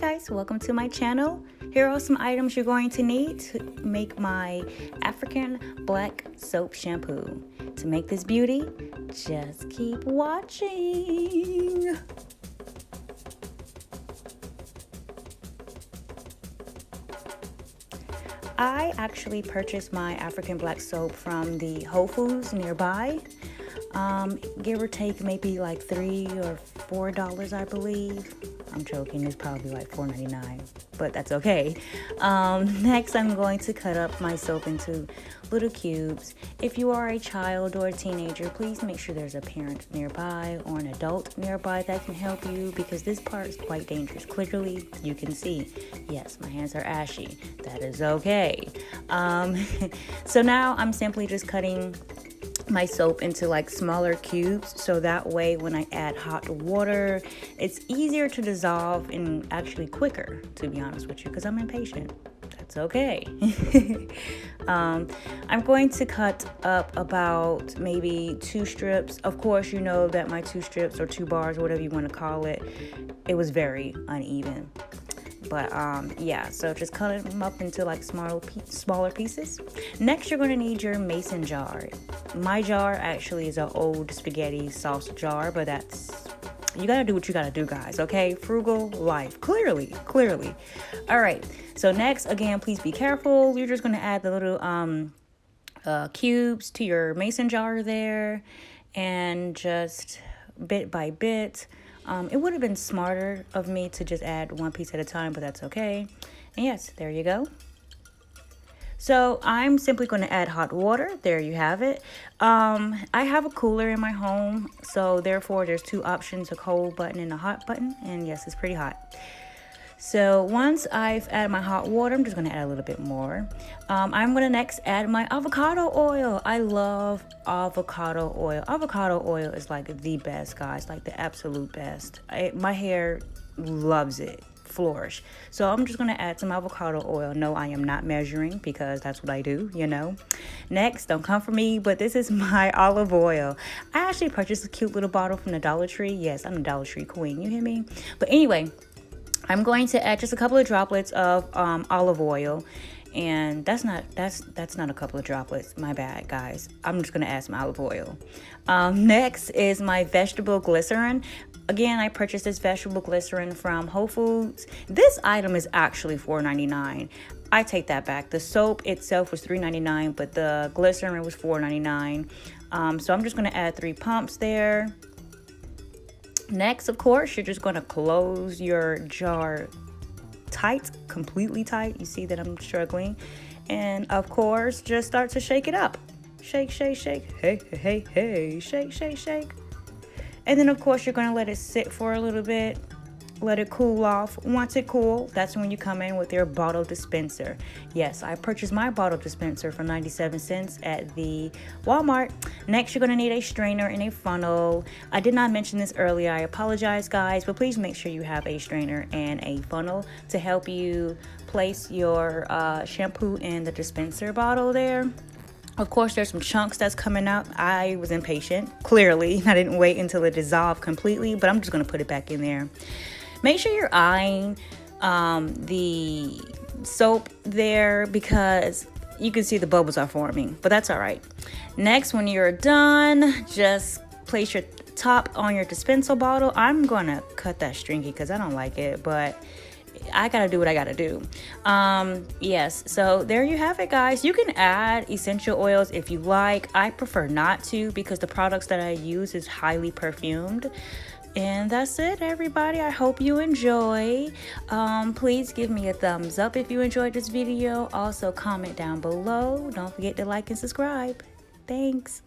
guys, welcome to my channel. Here are some items you're going to need to make my African Black Soap Shampoo. To make this beauty, just keep watching. I actually purchased my African Black Soap from the Whole Foods nearby. Give or take maybe like $3 or $4, I believe. I'm joking, it's probably like $4.99, but that's okay. Next, I'm going to cut up my soap into little cubes. If you are a child or a teenager, please make sure there's a parent nearby or an adult nearby that can help you, because this part is quite dangerous. Clearly, you can see, yes, my hands are ashy. That is okay. So now I'm simply just cutting my soap into like smaller cubes, so that way when I add hot water, it's easier to dissolve and actually quicker, to be honest with you, because I'm impatient. That's okay. I'm going to cut up about maybe 2 strips. Of course, you know that my 2 strips or 2 bars, whatever you want to call it, it was very uneven. But yeah, so just cut them up into like smaller pieces. Next, you're going to need your mason jar. My jar actually is an old spaghetti sauce jar, but you gotta do what you gotta do, guys, okay? Frugal life, clearly. All right, so next, again, please be careful. You're just going to add the little cubes to your mason jar there, and just bit by bit. It would have been smarter of me to just add 1 piece at a time, but that's okay. And yes, there you go. So I'm simply going to add hot water. There you have it. I have a cooler in my home, so therefore there's 2 options, a cold button and a hot button. And yes, it's pretty hot. So once I've added my hot water, I'm just going to add a little bit more. I'm going to next add my avocado oil. I love avocado oil. Avocado oil is like the best, guys, like the absolute best. My hair loves it. Flourish. So I'm just going to add some avocado oil. No, I am not measuring, because that's what I do, you know. Next, don't come for me, but this is my olive oil. I actually purchased a cute little bottle from the Dollar Tree. Yes, I'm the Dollar Tree queen, you hear me? But anyway, I'm going to add just a couple of droplets of olive oil, and that's not a couple of droplets. My bad, guys. I'm just gonna add some olive oil. Next is my vegetable glycerin. Again, I purchased this vegetable glycerin from Whole Foods. This item is actually $4.99. I take that back. The soap itself was $3.99, but the glycerin was $4.99. So I'm just gonna add 3 pumps there. Next, of course, you're just going to close your jar tight, completely tight. You see that I'm struggling. And of course, just start to shake it up. Shake, shake, shake. Hey, hey, hey, shake, shake, shake. And then, of course, you're going to let it sit for a little bit. Let it cool off. Once it cools, that's when you come in with your bottle dispenser. Yes, I purchased my bottle dispenser for 97 cents at the Walmart. Next, you're going to need a strainer and a funnel. I did not mention this earlier. I apologize, guys, but please make sure you have a strainer and a funnel to help you place your shampoo in the dispenser bottle there. Of course, there's some chunks that's coming out. I was impatient, clearly. I didn't wait until it dissolved completely, but I'm just going to put it back in there. Make sure you're eyeing the soap there, because you can see the bubbles are forming, but that's all right. Next, when you're done, just place your top on your dispenser bottle. I'm going to cut that stringy because I don't like it, but I gotta do what I gotta do. Yes, so there you have it, guys. You can add essential oils if you like. I prefer not to, because the products that I use is highly perfumed. And that's it, everybody. I hope you enjoy. Please give me a thumbs up if you enjoyed this video. Also, comment down below. Don't forget to like and subscribe. Thanks.